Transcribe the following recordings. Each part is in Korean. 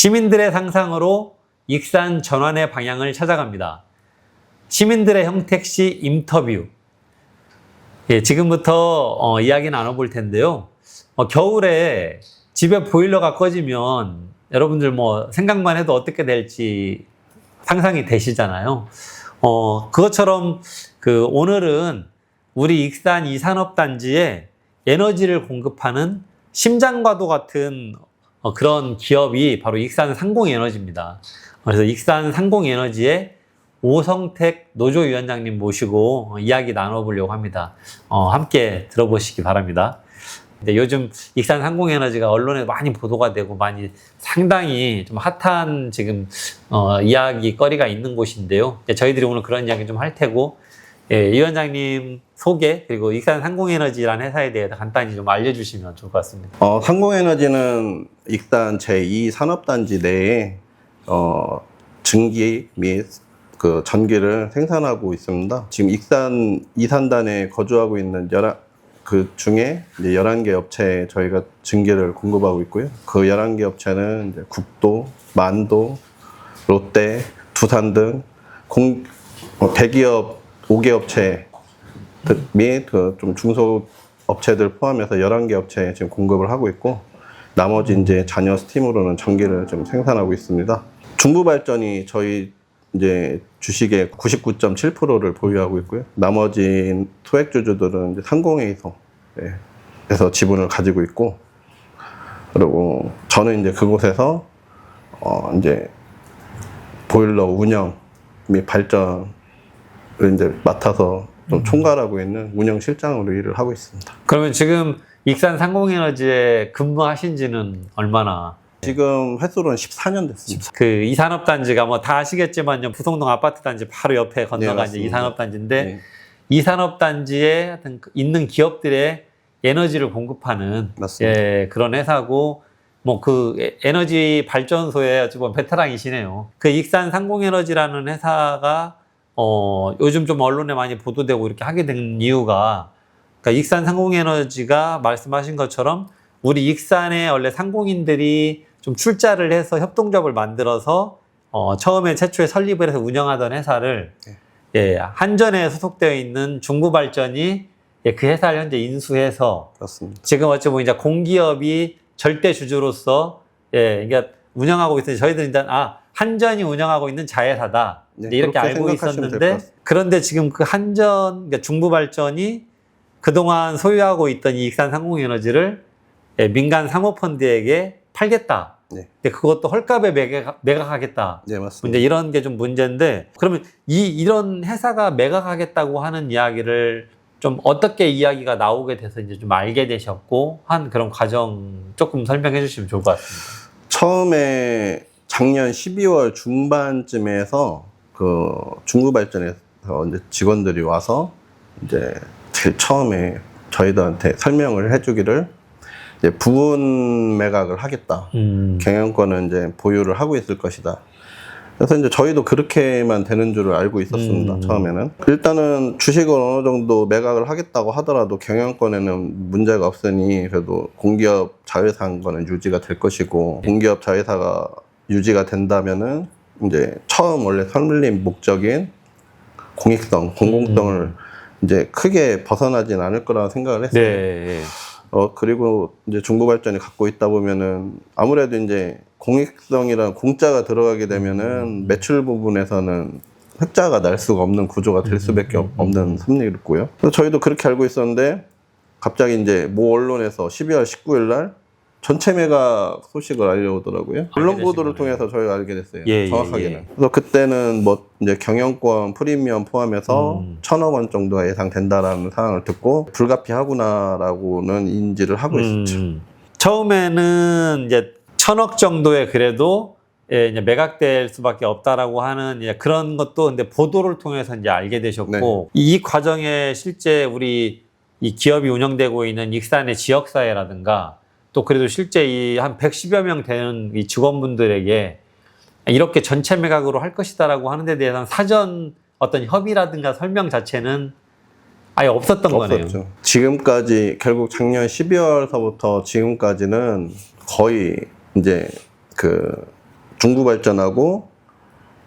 시민들의 상상으로 익산 전환의 방향을 찾아갑니다. 시민들의 형택 시 인터뷰. 예, 지금부터 이야기 나눠볼 텐데요. 겨울에 집에 보일러가 꺼지면 여러분들 생각만 해도 어떻게 될지 상상이 되시잖아요. 그것처럼 오늘은 우리 익산 이산업단지에 에너지를 공급하는 심장과도 같은 그런 기업이 바로 익산 상공에너지입니다. 그래서 익산 상공에너지의 오성택 노조위원장님 모시고 이야기 나눠보려고 합니다. 함께 들어보시기 바랍니다. 근데 요즘 익산 상공에너지가 언론에 많이 보도가 되고 상당히 좀 핫한 지금 이야기거리가 있는 곳인데요. 저희들이 오늘 그런 이야기 좀 할 테고, 예, 위원장님 소개 그리고 익산 상공에너지라는 회사에 대해서 간단히 좀 알려주시면 좋을 것 같습니다. 상공에너지는 익산 제2산업단지 내에 증기 및 전기를 생산하고 있습니다. 지금 익산 이산단에 거주하고 있는 그 중에 이제 11개 업체에 저희가 증기를 공급하고 있고요. 그 11개 업체는 이제 국도, 만도, 롯데, 두산 등 대기업 5개 업체 및 좀 중소업체들 포함해서 11개 업체에 지금 공급을 하고 있고, 나머지 이제 잔여 스팀으로는 전기를 좀 생산하고 있습니다. 중부발전이 저희 이제 주식의 99.7%를 보유하고 있고요. 나머지 소액주주들은 이제 상공회의소 에서 지분을 가지고 있고, 그리고 저는 이제 그곳에서 이제 보일러 운영 및 발전을 이제 맡아서 좀 총괄하고 있는 운영실장으로 일을 하고 있습니다. 그러면 지금 익산 상공에너지에 근무하신 지는 얼마나? 지금 횟수로는 14년 됐습니다. 이산업단지가 다 아시겠지만요. 부성동 아파트단지 바로 옆에 건너가 이제 이산업단지인데, 네. 이산업단지에 하여튼 있는 기업들의 에너지를 공급하는 예, 그런 회사고, 에너지 발전소의 어찌 보면 베테랑이시네요. 익산 상공에너지라는 회사가 요즘 좀 언론에 많이 보도되고 이렇게 하게 된 이유가, 익산 상공에너지가 말씀하신 것처럼 우리 익산에 원래 상공인들이 좀 출자를 해서 협동조합을 만들어서 처음에 최초에 설립을 해서 운영하던 회사를 예, 한전에 소속되어 있는 중부발전이 예, 그 회사를 현재 인수해서 그렇습니다. 지금 어찌 보면 이제 공기업이 절대 주주로서 예, 그러니까 운영하고 있어요. 저희들은 일단 한전이 운영하고 있는 자회사다. 네, 이렇게 알고 있었는데, 그런데 지금 그 한전, 그러니까 중부발전이 그동안 소유하고 있던 이 익산 상공에너지를 예, 민간 사모펀드에게 팔겠다. 네. 근데 그것도 헐값에 매각하겠다. 네, 맞습니다. 이제 이런 게 좀 문제인데, 그러면 이런 회사가 매각하겠다고 하는 이야기를 좀 어떻게 이야기가 나오게 돼서 이제 좀 알게 되셨고 한 그런 과정 조금 설명해 주시면 좋을 것 같습니다. 처음에 작년 12월 중반쯤에서 중부발전에서 이제 직원들이 와서 이제 제일 처음에 저희들한테 설명을 해주기를 이제 부분 매각을 하겠다. 경영권은 이제 보유를 하고 있을 것이다. 그래서 이제 저희도 그렇게만 되는 줄을 알고 있었습니다. 처음에는. 일단은 주식을 어느 정도 매각을 하겠다고 하더라도 경영권에는 문제가 없으니 그래도 공기업 자회사인 거는 유지가 될 것이고, 공기업 자회사가 유지가 된다면은 이제 처음 원래 설립 목적인 공익성, 공공성을 이제 크게 벗어나진 않을 거라고 생각을 했어요. 네. 그리고 이제 중부발전이 갖고 있다 보면은 아무래도 이제 공익성이랑 공짜가 들어가게 되면은 매출 부분에서는 흑자가 날 수가 없는 구조가 될 수밖에 없는 섭리였고요. 그래서 저희도 그렇게 알고 있었는데, 갑자기 이제 모 언론에서 12월 19일 날 전체 매각 소식을 알려오더라고요. 언론 보도를 통해서 저희가 알게 됐어요. 정확하게는. 예. 그래서 그때는 이제 경영권 프리미엄 포함해서 1,000억 원 정도가 예상된다라는 상황을 듣고 불가피하구나라고는 인지를 하고 있었죠. 처음에는 이제 1,000억 정도의 그래도 예, 이제 매각될 수밖에 없다라고 하는 예, 그런 것도 근데 보도를 통해서 이제 알게 되셨고, 네. 이 과정에 실제 우리 이 기업이 운영되고 있는 익산의 지역사회라든가 또 그래도 실제 이 한 110여 명 되는 이 직원분들에게 이렇게 전체 매각으로 할 것이다라고 하는 데 대한 사전 어떤 협의라든가 설명 자체는 아예 없었던 거네요. 지금까지 결국 작년 12월서부터 지금까지는 거의 이제 중부발전하고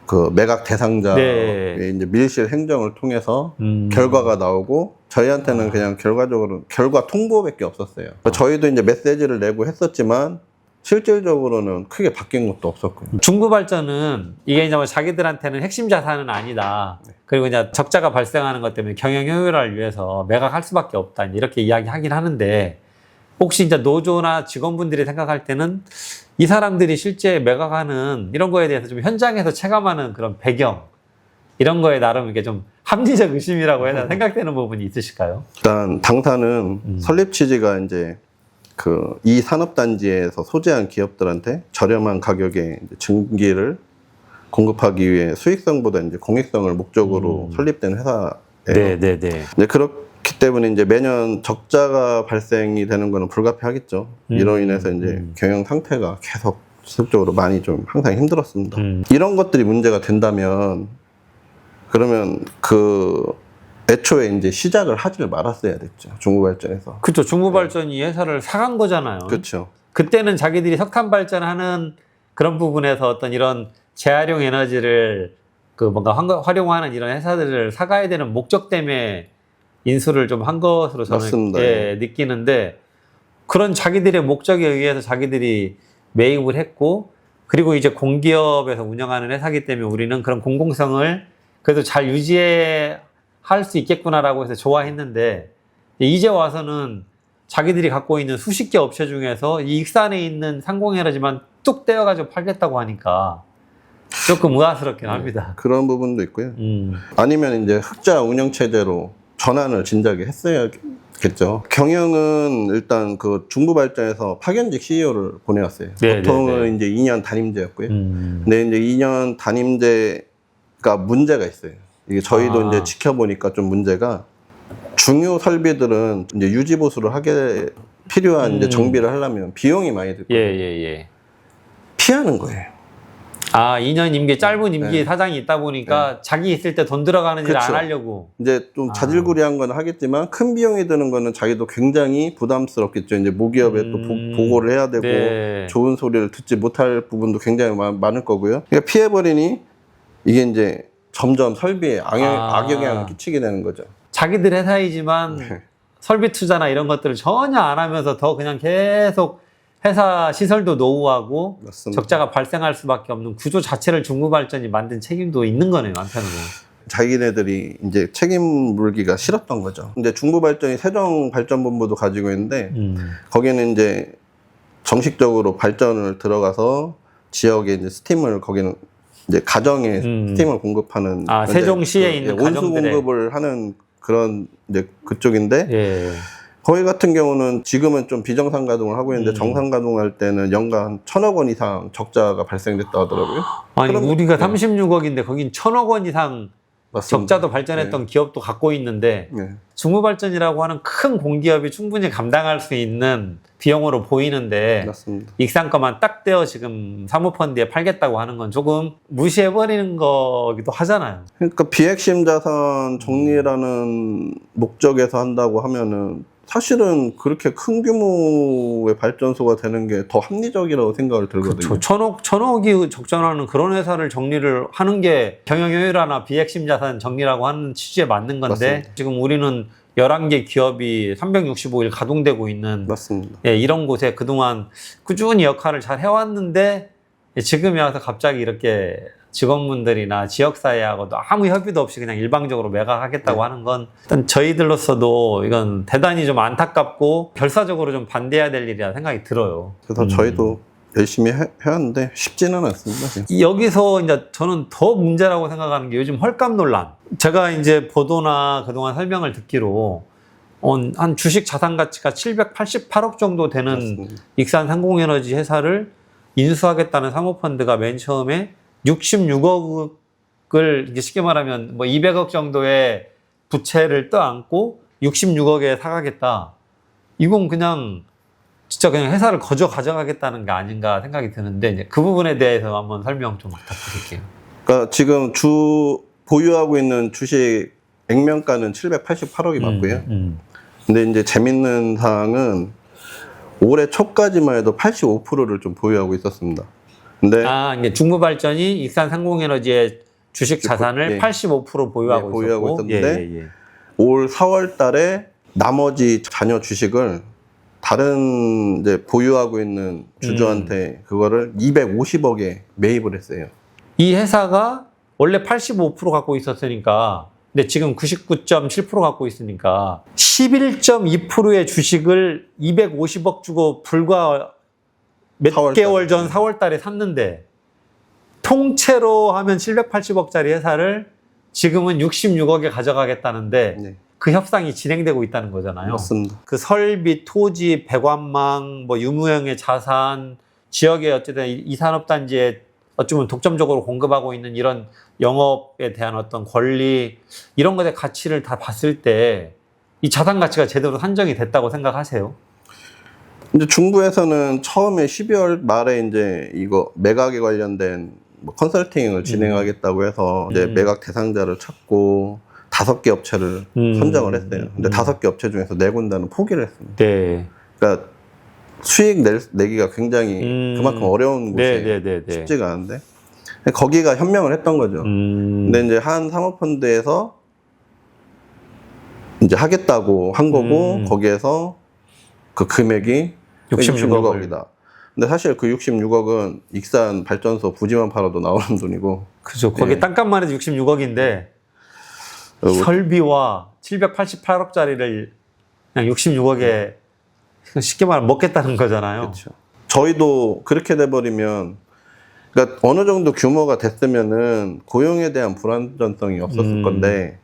그 매각 대상자의 네. 이제 밀실 행정을 통해서 결과가 나오고 저희한테는 그냥 결과적으로 결과 통보밖에 없었어요. 저희도 이제 메시지를 내고 했었지만 실질적으로는 크게 바뀐 것도 없었고요. 중부발전은 이게 이제 뭐 자기들한테는 핵심 자산은 아니다. 그리고 이제 적자가 발생하는 것 때문에 경영 효율화를 위해서 매각할 수밖에 없다. 이렇게 이야기하긴 하는데 혹시 이제 노조나 직원분들이 생각할 때는 이 사람들이 실제 매각하는 이런 거에 대해서 좀 현장에서 체감하는 그런 배경 이런 거에 나름 이게 좀 합리적 의심이라고 해야 생각되는 부분이 있으실까요? 일단 당사는 설립 취지가 이제 그 이 산업단지에서 소재한 기업들한테 저렴한 가격에 이제 증기를 공급하기 위해 수익성보다 이제 공익성을 목적으로 설립된 회사예요. 네네네. 이제 그렇기 때문에 이제 매년 적자가 발생이 되는 거는 불가피하겠죠. 이로 인해서 이제 경영 상태가 계속 지속적으로 많이 좀 항상 힘들었습니다. 이런 것들이 문제가 된다면 그러면 그 애초에 이제 시작을 하지를 말았어야 됐죠. 중부발전에서. 그렇죠. 중부발전이 회사를 사간 거잖아요. 그렇죠. 그때는 자기들이 석탄 발전하는 그런 부분에서 어떤 이런 재활용 에너지를 그 뭔가 활용하는 이런 회사들을 사가야 되는 목적 때문에 인수를 좀 한 것으로 저는 맞습니다. 예, 느끼는데 그런 자기들의 목적에 의해서 자기들이 매입을 했고 그리고 이제 공기업에서 운영하는 회사이기 때문에 우리는 그런 공공성을 그래도 잘 유지할 수 있겠구나라고 해서 좋아했는데 이제 와서는 자기들이 갖고 있는 수십 개 업체 중에서 이 익산에 있는 상공에너지만 뚝 떼어가지고 팔겠다고 하니까 조금 의아스럽긴 합니다. 그런 부분도 있고요. 아니면 이제 흑자 운영체제로 전환을 진작에 했어야겠죠. 경영은 일단 그 중부발전에서 파견직 CEO를 보내왔어요. 네, 보통은 이제 2년 단임제였고요. 근데 이제 2년 단임제가 문제가 있어요. 이게 저희도 이제 지켜보니까 좀 문제가 중요 설비들은 이제 유지 보수를 하게 필요한 이제 정비를 하려면 비용이 많이 들고 예. 피하는 거예요. 아, 2년 임기, 짧은 임기 사장이 있다 보니까 자기 있을 때 돈 들어가는 일을 안 그쵸. 하려고. 이제 좀 자질구레한 건 하겠지만 큰 비용이 드는 거는 자기도 굉장히 부담스럽겠죠. 이제 모기업에 또 보고를 해야 되고 네. 좋은 소리를 듣지 못할 부분도 굉장히 많을 거고요. 그러니까 피해버리니 이게 이제 점점 설비에 악영향을 끼치게 되는 거죠. 자기들 회사이지만 설비 투자나 이런 것들을 전혀 안 하면서 더 그냥 계속 회사 시설도 노후하고 맞습니다. 적자가 발생할 수밖에 없는 구조 자체를 중부발전이 만든 책임도 있는 거네요, 한편으로. 자기네들이 이제 책임 물기가 싫었던 거죠. 근데 중부발전이 세종발전본부도 가지고 있는데 거기는 이제 정식적으로 발전을 들어가서 지역에 이제 스팀을 거기는 이제 가정에 스팀을 공급하는 세종시에 있는 온수 가정들에 공급을 하는 그런 이제 그쪽인데 예. 거기 같은 경우는 지금은 좀 비정상 가동을 하고 있는데 정상 가동할 때는 연간 1,000억 원 이상 적자가 발생됐다 하더라고요. 아니 그러면- 우리가 36억인데 거긴 1,000억 원 이상 맞습니다. 적자도 발전했던 기업도 갖고 있는데 네. 중부발전이라고 하는 큰 공기업이 충분히 감당할 수 있는 비용으로 보이는데 맞습니다. 익산 거만 딱 떼어 지금 사모펀드에 팔겠다고 하는 건 조금 무시해버리는 거기도 하잖아요. 그러니까 비핵심 자산 정리라는 목적에서 한다고 하면은 사실은 그렇게 큰 규모의 발전소가 되는 게 더 합리적이라고 생각을 들거든요. 그렇죠. 천억이 적정하는 그런 회사를 정리를 하는 게 경영효율화나 비핵심 자산 정리라고 하는 취지에 맞는 건데 맞습니다. 지금 우리는 11개 기업이 365일 가동되고 있는 맞습니다. 예, 이런 곳에 그동안 꾸준히 역할을 잘 해왔는데 지금에 와서 갑자기 이렇게 직원분들이나 지역사회하고도 아무 협의도 없이 그냥 일방적으로 매각하겠다고 하는 건 일단 저희들로서도 이건 대단히 좀 안타깝고 결사적으로 좀 반대해야 될 일이라 생각이 들어요. 그래서 저희도 열심히 해왔는데 쉽지는 않습니다. 여기서 이제 저는 더 문제라고 생각하는 게 요즘 헐값 논란. 제가 이제 보도나 그동안 설명을 듣기로 한 주식 자산 가치가 788억 정도 되는 맞습니다. 익산 상공에너지 회사를 인수하겠다는 사모펀드가 맨 처음에 66억을 이제 쉽게 말하면 뭐 200억 정도의 부채를 떠안고 66억에 사가겠다. 이건 그냥 진짜 그냥 회사를 거저 가져가겠다는 게 아닌가 생각이 드는데 이제 그 부분에 대해서 한번 설명 좀 부탁드릴게요. 그러니까 지금 보유하고 있는 주식 액면가는 788억이 맞고요. 근데 이제 재밌는 사항은 올해 초까지만 해도 85%를 좀 보유하고 있었습니다. 근데 이게 중부발전이 익산상공에너지의 주식 자산을 예. 85% 보유하고 보유하고 있었고, 있었는데 올 4월 달에 나머지 잔여 주식을 다른 이제 보유하고 있는 주주한테 그거를 250억에 매입을 했어요. 이 회사가 원래 85% 갖고 있었으니까, 근데 지금 99.7% 갖고 있으니까 11.2%의 주식을 250억 주고 불과 몇 4월 개월 전 달에. 4월 달에 샀는데, 통째로 하면 780억짜리 회사를 지금은 66억에 가져가겠다는데 네, 그 협상이 진행되고 있다는 거잖아요. 맞습니다. 그 설비, 토지, 배관망, 뭐 유무형의 자산, 지역의 어쨌든 이 산업단지에 어쩌면 독점적으로 공급하고 있는 이런 영업에 대한 어떤 권리, 이런 것의 가치를 다 봤을 때 이 자산 가치가 제대로 산정이 됐다고 생각하세요? 이제 중부에서는 처음에 12월 말에 이제 이거 매각에 관련된 뭐 컨설팅을 진행하겠다고 해서 이제 매각 대상자를 찾고 5개 업체를 선정을 했어요. 근데 5개 업체 중에서 4군데는 포기를 했습니다. 네. 그러니까 수익 내기가 굉장히 그만큼 어려운 곳이 네. 쉽지가 않은데 거기가 현명을 했던 거죠. 근데 이제 한 사모펀드에서 이제 하겠다고 한 거고 거기에서 그 금액이 66억이다. 근데 사실 그 66억은 익산 발전소 부지만 팔아도 나오는 돈이고. 그죠. 거기 땅값만 해도 66억인데 설비와 788억짜리를 그냥 66억에 쉽게 말하면 먹겠다는 거잖아요. 그렇죠. 저희도 그렇게 돼버리면, 그러니까 어느 정도 규모가 됐으면은 고용에 대한 불안전성이 없었을 건데,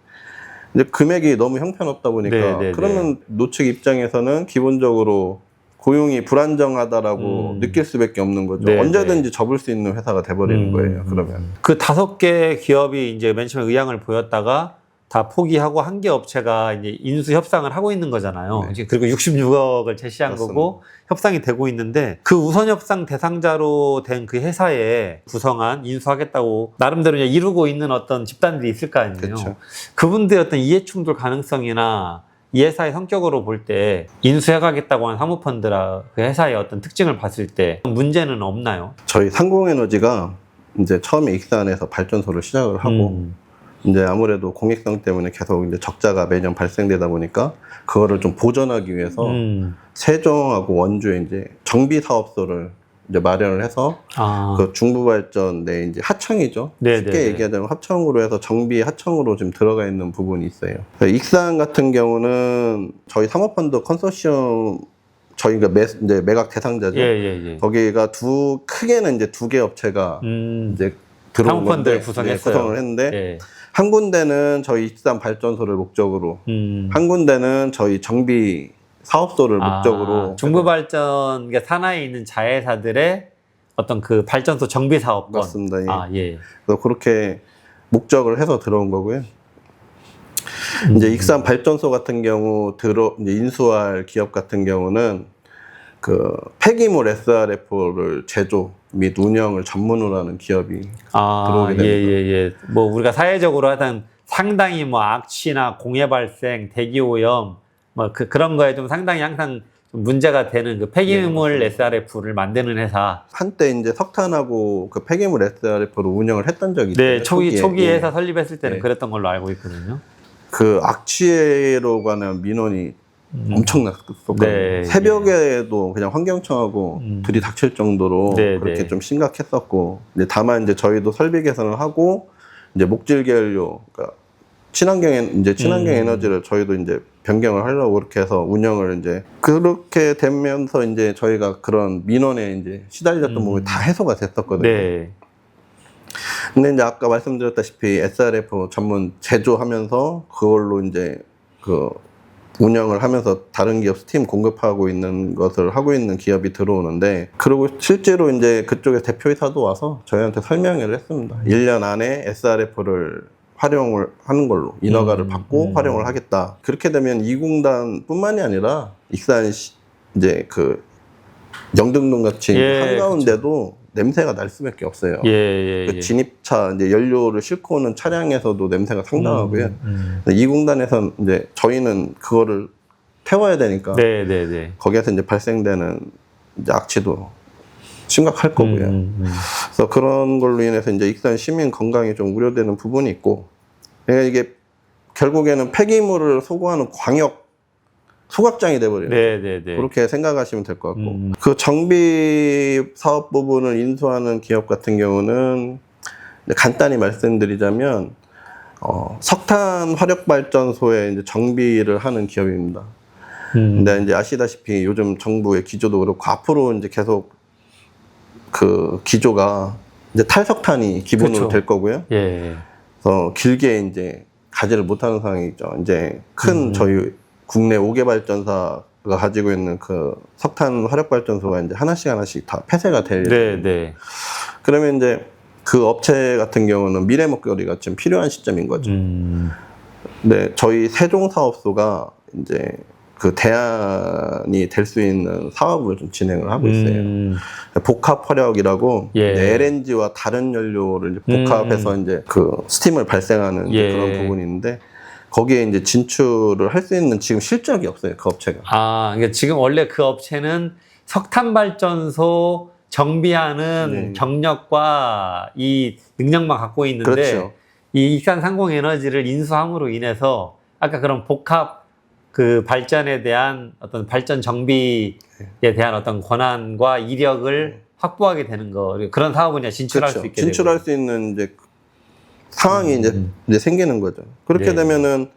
이제 금액이 너무 형편없다 보니까 그러면 노측 입장에서는 기본적으로 고용이 불안정하다라고 느낄 수밖에 없는 거죠. 언제든지 접을 수 있는 회사가 돼버리는 거예요. 그러면 그 5개 기업이 이제 맨 처음에 의향을 보였다가 다 포기하고 한 개 업체가 이제 인수 협상을 하고 있는 거잖아요. 네. 그리고 66억을 제시한 맞습니다. 거고 협상이 되고 있는데 그 우선 협상 대상자로 된 그 회사에 구성한 인수하겠다고 나름대로 이제 이루고 있는 어떤 집단들이 있을 거 아니에요. 그렇죠. 그분들의 어떤 이해충돌 가능성이나 이 회사의 성격으로 볼 때 인수해가겠다고 하는 사모펀드라 그 회사의 어떤 특징을 봤을 때 문제는 없나요? 저희 상공에너지가 이제 처음에 익산에서 발전소를 시작을 하고 이제 아무래도 공익성 때문에 계속 이제 적자가 매년 발생되다 보니까 그거를 좀 보전하기 위해서 세종하고 원주에 이제 정비 사업소를 이제 마련을 해서 그 중부발전 내 이제 하청이죠. 쉽게 얘기하자면 하청으로 해서 정비 하청으로 지금 들어가 있는 부분이 있어요. 익산 같은 경우는 저희 사모펀드 컨소시엄 저희가 이제 매각 대상자죠. 거기가 크게는 이제 2개 업체가 이제 들어온 건데 구성을 했는데 한 군데는 저희 익산 발전소를 목적으로, 한 군데는 저희 정비 사업소를 목적으로. 중부발전, 그러니까 산하에 있는 자회사들의 어떤 그 발전소 정비 사업권. 맞습니다. 예. 그래서 그렇게 목적을 해서 들어온 거고요. 이제 익산 발전소 같은 경우 이제 인수할 기업 같은 경우는 그 폐기물 SRF를 제조 및 운영을 전문으로 하는 기업이 들어오게 됩니다. 뭐 우리가 사회적으로 하던 상당히 뭐 악취나 공해 발생, 대기 오염 뭐 그런 거에 좀 상당히 항상 좀 문제가 되는 그 폐기물 SRF를 만드는 회사. 한때 이제 석탄하고 그 폐기물 SRF로 운영을 했던 적이 있어요. 네, 초기 회사 설립했을 때는 그랬던 걸로 알고 있거든요. 그 악취로 관한 민원이 엄청났었거든요. 새벽에도 그냥 환경청하고 둘이 닥칠 정도로 그렇게 좀 심각했었고, 근데 다만 이제 저희도 설비 개선을 하고 이제 목질 계열료, 그러니까 친환경 에너지를 저희도 이제 변경을 하려고 그렇게 해서 운영을 이제 그렇게 되면서 이제 저희가 그런 민원에 이제 시달렸던 부분이 다 해소가 됐었거든요. 근데 이제 아까 말씀드렸다시피 SRF 전문 제조하면서 그걸로 이제 그 운영을 하면서 다른 기업 스팀 공급하고 있는 것을 하고 있는 기업이 들어오는데, 그리고 실제로 이제 그쪽에 대표이사도 와서 저희한테 설명을 했습니다. 1년 안에 SRF를 활용을 하는 걸로 인허가를 받고 활용을 하겠다. 그렇게 되면 이공단 뿐만이 아니라 익산 이제 그 영등동 같이 한가운데도 냄새가 날 수밖에 없어요. 그 진입차 이제 연료를 싣고 오는 차량에서도 냄새가 상당하고요. 이 공단에선 이제 저희는 그거를 태워야 되니까 거기에서 이제 발생되는 이제 악취도 심각할 거고요. 그래서 그런 걸로 인해서 이제 익산 시민 건강이 좀 우려되는 부분이 있고, 그러니까 이게 결국에는 폐기물을 소구하는 광역 소각장이 돼버려요. 네네네. 그렇게 생각하시면 될 것 같고, 그 정비 사업 부분을 인수하는 기업 같은 경우는 간단히 말씀드리자면 석탄 화력 발전소에 이제 정비를 하는 기업입니다. 근데 이제 아시다시피 요즘 정부의 기조도 그렇고 앞으로 이제 계속 그 기조가 이제 탈석탄이 기본으로 그쵸. 될 거고요. 예. 그래서 길게 이제 가지를 못하는 상황이죠. 이제 큰 저희 국내 5개 발전사가 가지고 있는 그 석탄 화력 발전소가 이제 하나씩 다 폐쇄가 될 예정입니다. 네네. 그러면 이제 그 업체 같은 경우는 미래 먹거리가 좀 필요한 시점인 거죠. 네, 저희 세종사업소가 이제 그 대안이 될 수 있는 사업을 좀 진행을 하고 있어요. 복합 화력이라고 예. 이제 LNG와 다른 연료를 이제 복합해서 이제 그 스팀을 발생하는 이제 예. 그런 부분이 있는데 거기에 이제 진출을 할 수 있는 지금 실적이 없어요, 그 업체가. 아, 그러니까 지금 원래 그 업체는 석탄 발전소 정비하는 네. 경력과 이 능력만 갖고 있는데 그렇죠. 이 익산상공에너지를 인수함으로 인해서 아까 그런 복합 그 발전에 대한 어떤 발전 정비에 대한 어떤 권한과 이력을 확보하게 되는 거, 그런 사업은 이제 진출할 그렇죠. 수 있게 진출할 되고. 수 있는 이제 상황이 이제 생기는 거죠. 그렇게 네. 되면은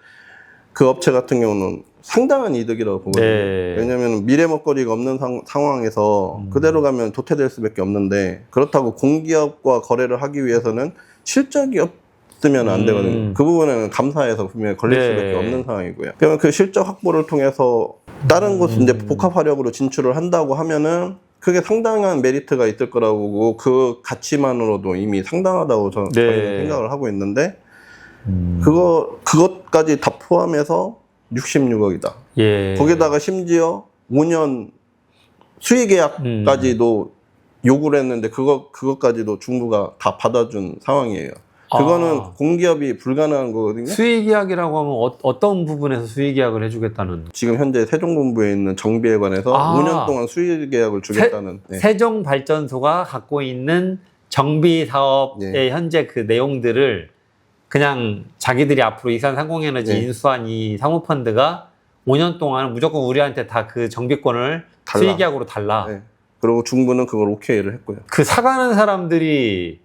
그 업체 같은 경우는 상당한 이득이라고 보거든요. 네. 왜냐하면 미래 먹거리가 없는 상황에서 그대로 가면 도태될 수밖에 없는데, 그렇다고 공기업과 거래를 하기 위해서는 실적이 없으면 안 되거든요. 그 부분에는 감사해서 분명히 걸릴 네. 수밖에 없는 상황이고요. 그러면 그 실적 확보를 통해서 다른 곳 이제 복합 화력으로 진출을 한다고 하면은 그게 상당한 메리트가 있을 거라고 보고, 그 가치만으로도 이미 상당하다고 저희는 생각을 하고 있는데, 그것까지 다 포함해서 66억이다. 예. 거기다가 심지어 5년 수의 계약까지도 요구를 했는데, 그것까지도 중부가 다 받아준 상황이에요. 그거는 공기업이 불가능한 거거든요. 수의 계약이라고 하면 어떤 부분에서 수의 계약을 해주겠다는? 지금 현재 세종본부에 있는 정비에 관해서 5년 동안 수의 계약을 주겠다는. 네. 세종발전소가 갖고 있는 정비 사업의 네. 현재 그 내용들을 그냥 자기들이 앞으로 익산상공에너지 네. 인수한 이 사모펀드가 5년 동안 무조건 우리한테 다 그 정비권을 달라. 수의 계약으로 달라. 네. 그리고 중부는 그걸 오케이를 했고요. 그 사가는 사람들이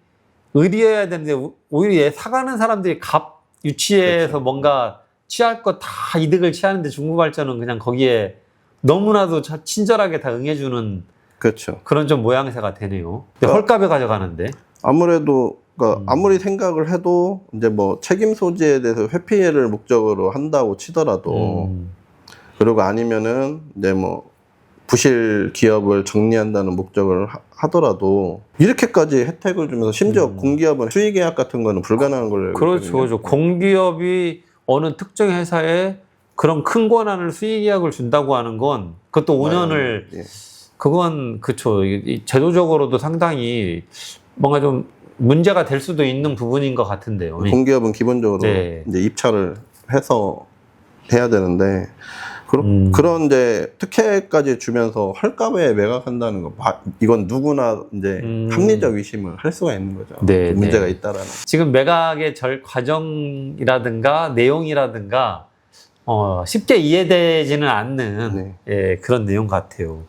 의리해야 되는데 오히려 얘 사가는 사람들이 값 유치해서 그렇죠. 뭔가 취할 거 다 이득을 취하는데 중부발전은 그냥 거기에 너무나도 친절하게 다 응해주는 그렇죠. 그런 좀 모양새가 되네요. 근데 헐값에 가져가는데. 아무래도 그러니까 아무리 생각을 해도 이제 뭐 책임 소지에 대해서 회피를 목적으로 한다고 치더라도, 그리고 아니면은 이제 뭐 부실 기업을 정리한다는 목적을 하더라도 이렇게까지 혜택을 주면서 심지어 공기업은 수의 계약 같은 거는 불가능한 걸로 알고 그렇죠. 있거든요. 그렇죠. 공기업이 어느 특정 회사에 그런 큰 권한을 수의 계약을 준다고 하는 건 그것도 5년을 예. 그건 그쵸. 이 제도적으로도 상당히 뭔가 좀 문제가 될 수도 있는 부분인 것 같은데요. 공기업은 기본적으로 네. 이제 입찰을 해서 해야 되는데, 그런 이제 특혜까지 주면서 헐값에 매각한다는 거, 이건 누구나 이제 합리적 의심을 할 수가 있는 거죠. 네, 문제가 네. 있다라는. 지금 매각의 과정이라든가 내용이라든가 쉽게 이해되지는 않는 네. 예, 그런 내용 같아요.